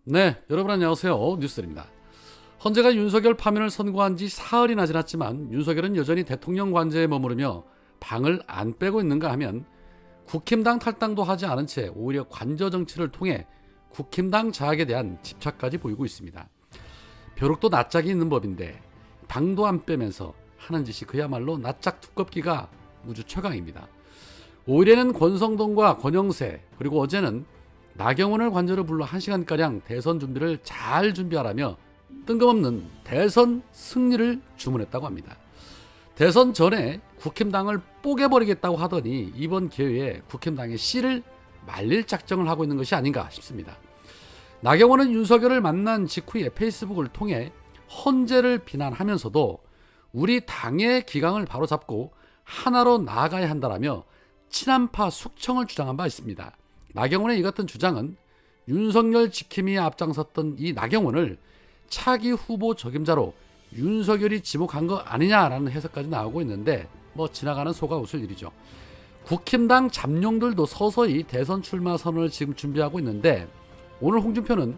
네, 여러분 안녕하세요. 뉴스입니다. 헌재가 윤석열 파면을 선고한 지 사흘이나 지났지만 윤석열은 여전히 대통령 관저에 머무르며 방을 안 빼고 있는가 하면 국힘당 탈당도 하지 않은 채 오히려 관저 정치를 통해 국힘당 장악에 대한 집착까지 보이고 있습니다. 벼룩도 낯짝이 있는 법인데 방도 안 빼면서 하는 짓이 그야말로 낯짝 두껍기가 우주 최강입니다. 5일에는 권성동과 권영세, 그리고 어제는 나경원을 관저로 불러 1시간가량 대선 준비를 잘 준비하라며 뜬금없는 대선 승리를 주문했다고 합니다. 대선 전에 국힘당을 뽀개버리겠다고 하더니 이번 기회에 국힘당의 씨를 말릴 작정을 하고 있는 것이 아닌가 싶습니다. 나경원은 윤석열을 만난 직후에 페이스북을 통해 헌재를 비난하면서도 우리 당의 기강을 바로잡고 하나로 나아가야 한다라며 친한파 숙청을 주장한 바 있습니다. 나경원의 이 같은 주장은 윤석열 지킴이에 앞장섰던 이 나경원을 차기 후보 적임자로 윤석열이 지목한 거 아니냐라는 해석까지 나오고 있는데 지나가는 소가 웃을 일이죠. 국힘당 잠룡들도 서서히 대선 출마 선언을 지금 준비하고 있는데 오늘 홍준표는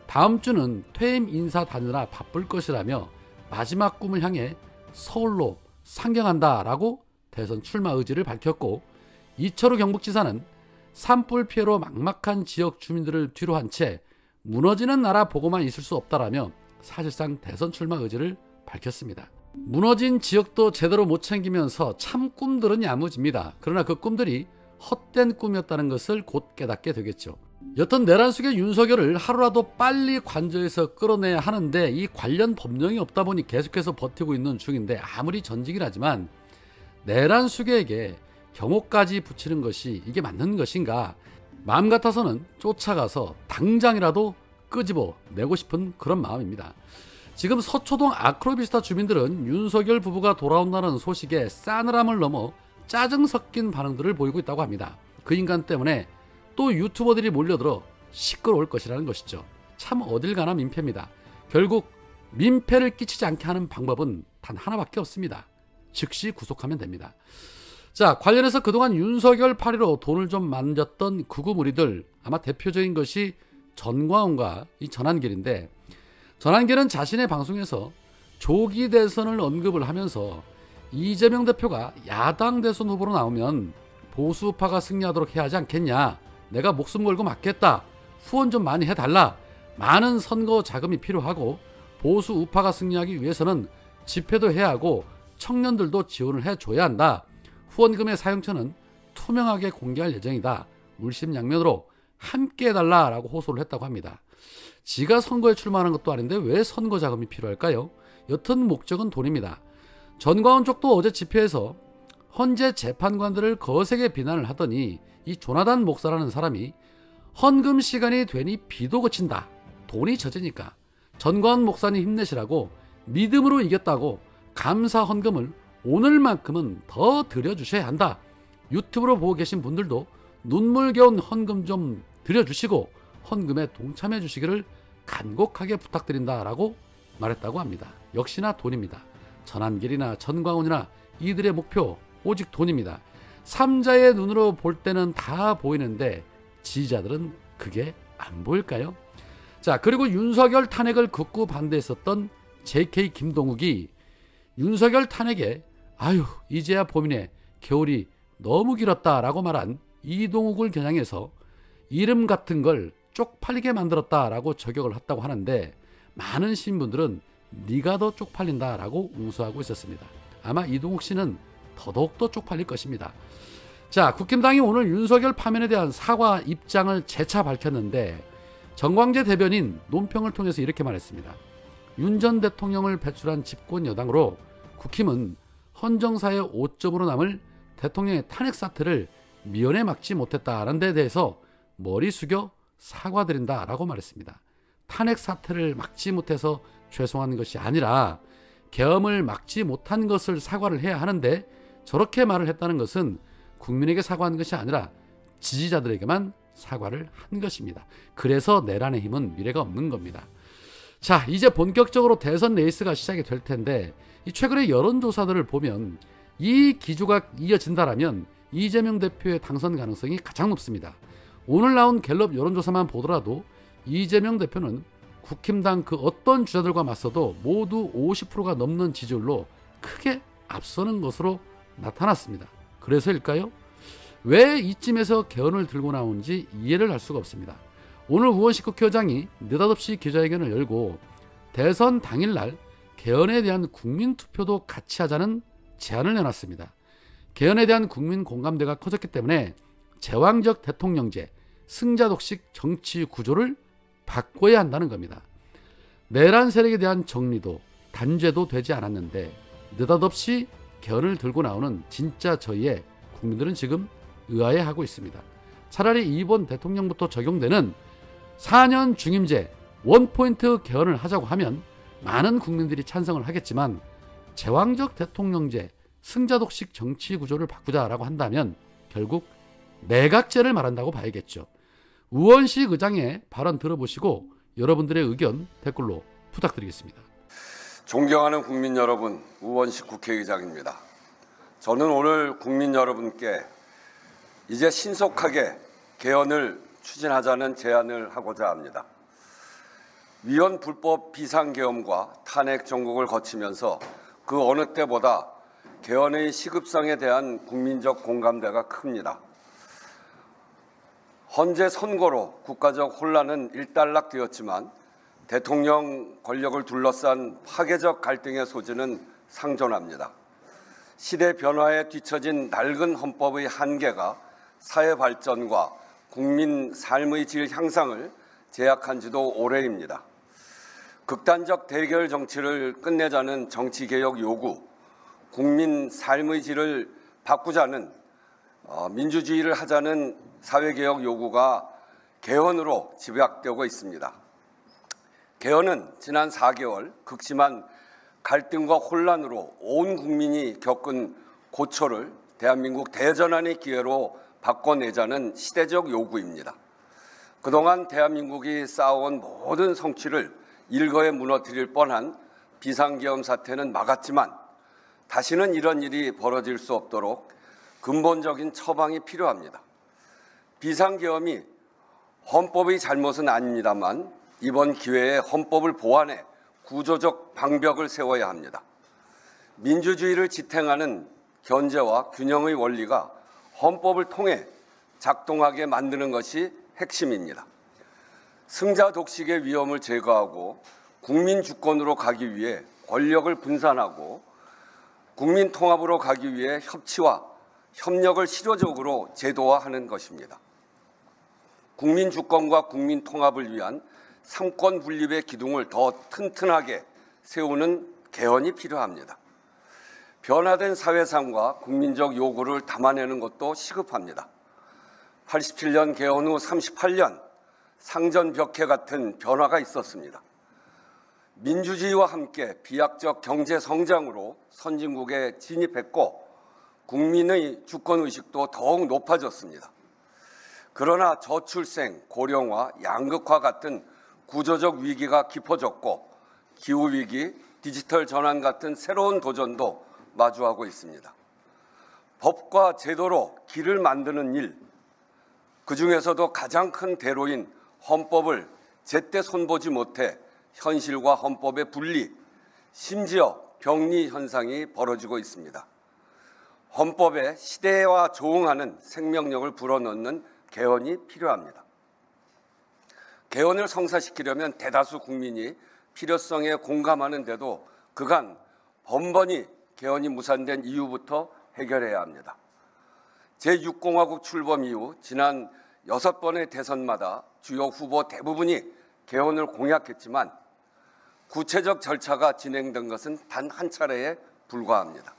다음 주는 퇴임 인사 다니느라 바쁠 것이라며 마지막 꿈을 향해 서울로 상경한다라고 대선 출마 의지를 밝혔고, 이철우 경북지사는 산불 피해로 막막한 지역 주민들을 뒤로 한 채 무너지는 나라 보고만 있을 수 없다라며 사실상 대선 출마 의지를 밝혔습니다. 무너진 지역도 제대로 못 챙기면서 참 꿈들은 야무집니다. 그러나 그 꿈들이 헛된 꿈이었다는 것을 곧 깨닫게 되겠죠. 여튼 내란 속의 윤석열을 하루라도 빨리 관저에서 끌어내야 하는데 이 관련 법령이 없다 보니 계속해서 버티고 있는 중인데, 아무리 전직이라지만 내란 수계에게 경호까지 붙이는 것이 이게 맞는 것인가, 마음 같아서는 쫓아가서 당장이라도 끄집어 내고 싶은 그런 마음입니다. 지금 서초동 아크로비스타 주민들은 윤석열 부부가 돌아온다는 소식에 싸늘함을 넘어 짜증 섞인 반응들을 보이고 있다고 합니다. 그 인간 때문에 또 유튜버들이 몰려들어 시끄러울 것이라는 것이죠. 참 어딜 가나 민폐입니다. 결국 민폐를 끼치지 않게 하는 방법은 단 하나밖에 없습니다. 즉시 구속하면 됩니다. 자, 관련해서 그동안 윤석열 파리로 돈을 좀 만졌던 극우 무리들, 아마 대표적인 것이 전광훈과 이 전한길인데, 전한길은 자신의 방송에서 조기 대선을 언급을 하면서 이재명 대표가 야당 대선 후보로 나오면 보수파가 승리하도록 해야 하지 않겠냐, 내가 목숨 걸고 맞겠다, 후원 좀 많이 해달라, 많은 선거 자금이 필요하고 보수 우파가 승리하기 위해서는 집회도 해야 하고 청년들도 지원을 해줘야 한다, 후원금의 사용처는 투명하게 공개할 예정이다, 물심양면으로 함께 해달라라고 호소를 했다고 합니다. 지가 선거에 출마하는 것도 아닌데 왜 선거 자금이 필요할까요? 여튼 목적은 돈입니다. 전광훈 쪽도 어제 집회에서 헌재 재판관들을 거세게 비난을 하더니 이 조나단 목사라는 사람이 헌금 시간이 되니 비도 그친다, 돈이 젖으니까 전광훈 목사님 힘내시라고 믿음으로 이겼다고 감사 헌금을 오늘만큼은 더 드려주셔야 한다, 유튜브로 보고 계신 분들도 눈물겨운 헌금 좀 드려주시고 헌금에 동참해 주시기를 간곡하게 부탁드린다라고 말했다고 합니다. 역시나 돈입니다. 전한길이나 전광훈이나 이들의 목표 오직 돈입니다. 삼자의 눈으로 볼 때는 다 보이는데 지지자들은 그게 안 보일까요? 자, 그리고 윤석열 탄핵을 극구 반대했었던 JK 김동욱이 윤석열 탄핵에 이제야 봄이네, 겨울이 너무 길었다라고 말한 이동욱을 겨냥해서 이름 같은 걸 쪽팔리게 만들었다라고 저격을 했다고 하는데, 많은 시민분들은 네가 더 쪽팔린다라고 웅수하고 있었습니다. 아마 이동욱 씨는 더더욱더 쪽팔릴 것입니다. 자, 국힘당이 오늘 윤석열 파면에 대한 사과 입장을 재차 밝혔는데, 정광재 대변인 논평을 통해서 이렇게 말했습니다. 윤 전 대통령을 배출한 집권 여당으로 국힘은 헌정사의 오점으로 남을 대통령의 탄핵 사태를 미연에 막지 못했다는 데 대해서 머리 숙여 사과드린다라고 말했습니다. 탄핵 사태를 막지 못해서 죄송한 것이 아니라 계엄을 막지 못한 것을 사과를 해야 하는데, 저렇게 말을 했다는 것은 국민에게 사과한 것이 아니라 지지자들에게만 사과를 한 것입니다. 그래서 내란의 힘은 미래가 없는 겁니다. 자, 이제 본격적으로 대선 레이스가 시작이 될 텐데, 이 최근의 여론조사들을 보면 이 기조가 이어진다라면 이재명 대표의 당선 가능성이 가장 높습니다. 오늘 나온 갤럽 여론조사만 보더라도 이재명 대표는 국힘당 그 어떤 주자들과 맞서도 모두 50%가 넘는 지지율로 크게 앞서는 것으로 나타났습니다. 그래서일까요? 왜 이쯤에서 개헌을 들고 나온지 이해를 할 수가 없습니다. 오늘 우원식 국회의장이 느닷없이 기자회견을 열고 대선 당일날 개헌에 대한 국민투표도 같이 하자는 제안을 내놨습니다. 개헌에 대한 국민 공감대가 커졌기 때문에 제왕적 대통령제, 승자독식 정치 구조를 바꿔야 한다는 겁니다. 내란 세력에 대한 정리도 단죄도 되지 않았는데 느닷없이 개헌을 들고 나오는 진짜 저희에 국민들은 지금 의아해하고 있습니다. 차라리 이번 대통령부터 적용되는 4년 중임제 원포인트 개헌을 하자고 하면 많은 국민들이 찬성을 하겠지만 제왕적 대통령제, 승자독식 정치 구조를 바꾸자라고 한다면 결국 내각제를 말한다고 봐야겠죠. 우원식 의장의 발언 들어보시고 여러분들의 의견 댓글로 부탁드리겠습니다. 존경하는 국민 여러분, 우원식 국회의장입니다. 저는 오늘 국민 여러분께 이제 신속하게 개헌을 추진하자는 제안을 하고자 합니다. 위헌 불법 비상계엄과 탄핵 정국을 거치면서 그 어느 때보다 개헌의 시급성에 대한 국민적 공감대가 큽니다. 헌재 선거로 국가적 혼란은 일단락되었지만 대통령 권력을 둘러싼 파괴적 갈등의 소지는 상존합니다. 시대 변화에 뒤처진 낡은 헌법의 한계가 사회 발전과 국민 삶의 질 향상을 제약한 지도 오래입니다. 극단적 대결 정치를 끝내자는 정치개혁 요구, 국민 삶의 질을 바꾸자는 민주주의를 하자는 사회개혁 요구가 개헌으로 집약되고 있습니다. 개헌은 지난 4개월 극심한 갈등과 혼란으로 온 국민이 겪은 고초를 대한민국 대전환의 기회로 바꿔내자는 시대적 요구입니다. 그동안 대한민국이 쌓아온 모든 성취를 일거에 무너뜨릴 뻔한 비상계엄 사태는 막았지만 다시는 이런 일이 벌어질 수 없도록 근본적인 처방이 필요합니다. 비상계엄이 헌법의 잘못은 아닙니다만 이번 기회에 헌법을 보완해 구조적 방벽을 세워야 합니다. 민주주의를 지탱하는 견제와 균형의 원리가 헌법을 통해 작동하게 만드는 것이 핵심입니다. 승자 독식의 위험을 제거하고 국민 주권으로 가기 위해 권력을 분산하고 국민 통합으로 가기 위해 협치와 협력을 실효적으로 제도화하는 것입니다. 국민 주권과 국민 통합을 위한 삼권 분립의 기둥을 더 튼튼하게 세우는 개헌이 필요합니다. 변화된 사회상과 국민적 요구를 담아내는 것도 시급합니다. 87년 개헌 후 38년 상전벽해 같은 변화가 있었습니다. 민주주의와 함께 비약적 경제 성장으로 선진국에 진입했고 국민의 주권의식도 더욱 높아졌습니다. 그러나 저출생, 고령화, 양극화 같은 구조적 위기가 깊어졌고 기후위기, 디지털 전환 같은 새로운 도전도 마주하고 있습니다. 법과 제도로 길을 만드는 일, 그중에서도 가장 큰 대로인 헌법을 제때 손보지 못해 현실과 헌법의 분리, 심지어 병리 현상이 벌어지고 있습니다. 헌법에 시대와 조응하는 생명력을 불어넣는 개헌이 필요합니다. 개헌을 성사시키려면 대다수 국민이 필요성에 공감하는데도 그간 번번이 개헌이 무산된 이유부터 해결해야 합니다. 제6공화국 출범 이후 지난 6번의 대선마다 주요 후보 대부분이 개헌을 공약했지만 구체적 절차가 진행된 것은 단 한 차례에 불과합니다.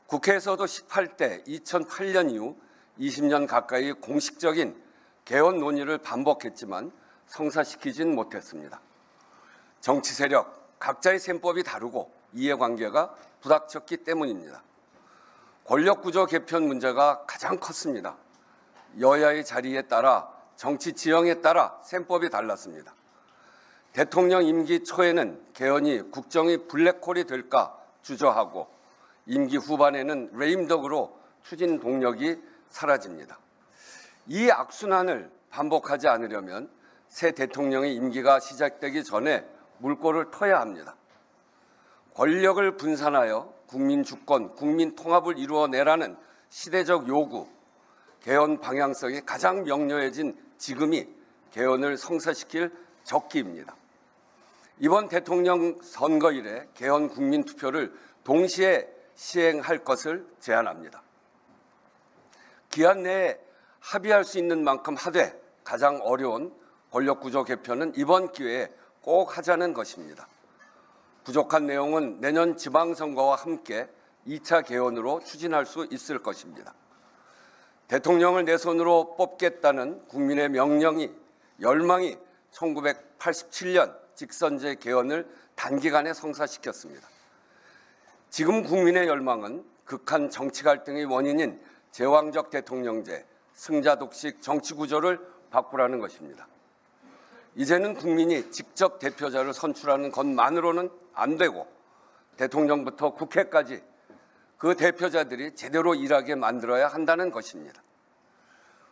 국회에서도 18대 2008년 이후 20년 가까이 공식적인 개헌 논의를 반복했지만 성사시키진 못했습니다. 정치 세력, 각자의 셈법이 다르고 이해관계가 부닥쳤기 때문입니다. 권력구조 개편 문제가 가장 컸습니다. 여야의 자리에 따라 정치 지형에 따라 셈법이 달랐습니다. 대통령 임기 초에는 개헌이 국정의 블랙홀이 될까 주저하고 임기 후반에는 레임덕으로 추진 동력이 사라집니다. 이 악순환을 반복하지 않으려면 새 대통령의 임기가 시작되기 전에 물꼬를 터야 합니다. 권력을 분산하여 국민 주권, 국민 통합을 이루어내라는 시대적 요구, 개헌 방향성이 가장 명료해진 지금이 개헌을 성사시킬 적기입니다. 이번 대통령 선거일에 개헌 국민투표를 동시에 시행할 것을 제안합니다. 기한 내에 합의할 수 있는 만큼 하되 가장 어려운 권력구조 개편은 이번 기회에 꼭 하자는 것입니다. 부족한 내용은 내년 지방선거와 함께 2차 개헌으로 추진할 수 있을 것입니다. 대통령을 내 손으로 뽑겠다는 국민의 열망이 1987년 직선제 개헌을 단기간에 성사시켰습니다. 지금 국민의 열망은 극한 정치 갈등의 원인인 제왕적 대통령제, 승자 독식 정치 구조를 바꾸라는 것입니다. 이제는 국민이 직접 대표자를 선출하는 것만으로는 안 되고 대통령부터 국회까지 그 대표자들이 제대로 일하게 만들어야 한다는 것입니다.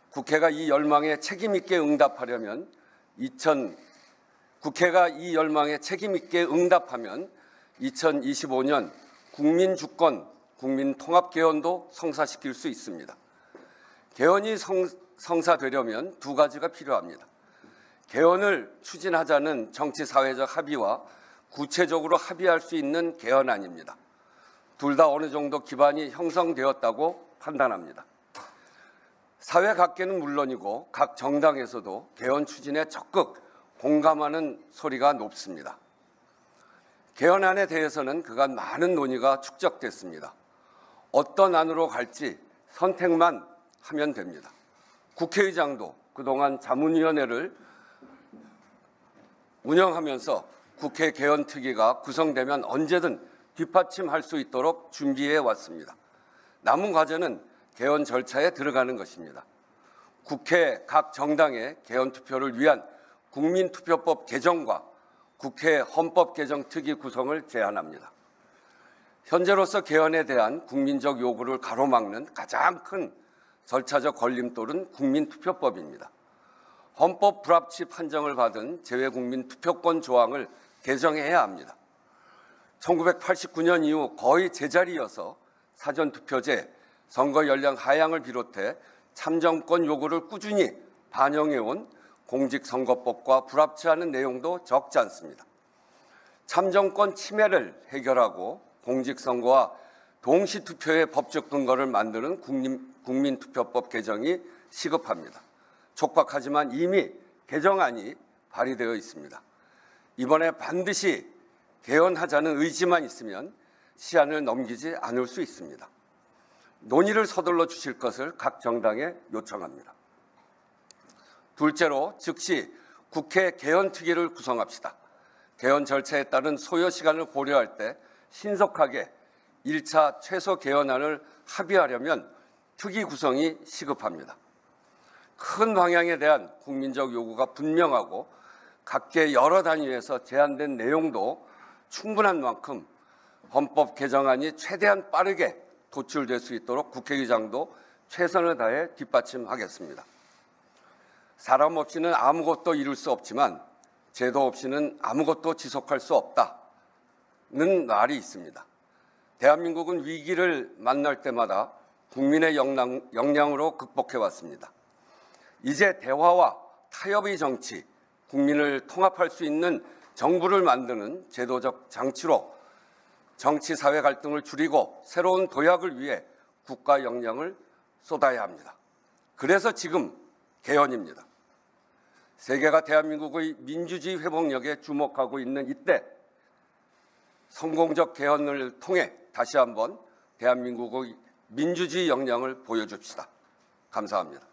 국회가 이 열망에 책임 있게 응답하면 2025년 국민 주권, 국민 통합 개헌도 성사시킬 수 있습니다. 개헌이 성사되려면 두 가지가 필요합니다. 개헌을 추진하자는 정치 사회적 합의와 구체적으로 합의할 수 있는 개헌안입니다. 둘 다 어느 정도 기반이 형성되었다고 판단합니다. 사회 각계는 물론이고 각 정당에서도 개헌 추진에 적극 공감하는 소리가 높습니다. 개헌안에 대해서는 그간 많은 논의가 축적됐습니다. 어떤 안으로 갈지 선택만 하면 됩니다. 국회의장도 그동안 자문위원회를 운영하면서 국회 개헌특위가 구성되면 언제든 뒷받침할 수 있도록 준비해 왔습니다. 남은 과제는 개헌 절차에 들어가는 것입니다. 국회 각 정당의 개헌 투표를 위한 국민투표법 개정과 국회 헌법개정특위 구성을 제안합니다. 현재로서 개헌에 대한 국민적 요구를 가로막는 가장 큰 절차적 걸림돌은 국민투표법입니다. 헌법 불합치 판정을 받은 재외국민투표권 조항을 개정해야 합니다. 1989년 이후 거의 제자리여서 사전투표제, 선거 연령 하향을 비롯해 참정권 요구를 꾸준히 반영해온 공직선거법과 불합치하는 내용도 적지 않습니다. 참정권 침해를 해결하고 공직선거와 동시투표의 법적 근거를 만드는 국민투표법 개정이 시급합니다. 촉박하지만 이미 개정안이 발의되어 있습니다. 이번에 반드시 개헌하자는 의지만 있으면 시한을 넘기지 않을 수 있습니다. 논의를 서둘러 주실 것을 각 정당에 요청합니다. 둘째로 즉시 국회 개헌특위를 구성합시다. 개헌 절차에 따른 소요 시간을 고려할 때 신속하게 1차 최소 개헌안을 합의하려면 특위 구성이 시급합니다. 큰 방향에 대한 국민적 요구가 분명하고 각계 여러 단위에서 제안된 내용도 충분한 만큼 헌법 개정안이 최대한 빠르게 도출될 수 있도록 국회의장도 최선을 다해 뒷받침하겠습니다. 사람 없이는 아무것도 이룰 수 없지만 제도 없이는 아무것도 지속할 수 없다는 말이 있습니다. 대한민국은 위기를 만날 때마다 국민의 역량으로 극복해왔습니다. 이제 대화와 타협의 정치, 국민을 통합할 수 있는 정부를 만드는 제도적 장치로 정치 사회 갈등을 줄이고 새로운 도약을 위해 국가 역량을 쏟아야 합니다. 그래서 지금 개헌입니다. 세계가 대한민국의 민주주의 회복력에 주목하고 있는 이때 성공적 개헌을 통해 다시 한번 대한민국의 민주주의 역량을 보여줍시다. 감사합니다.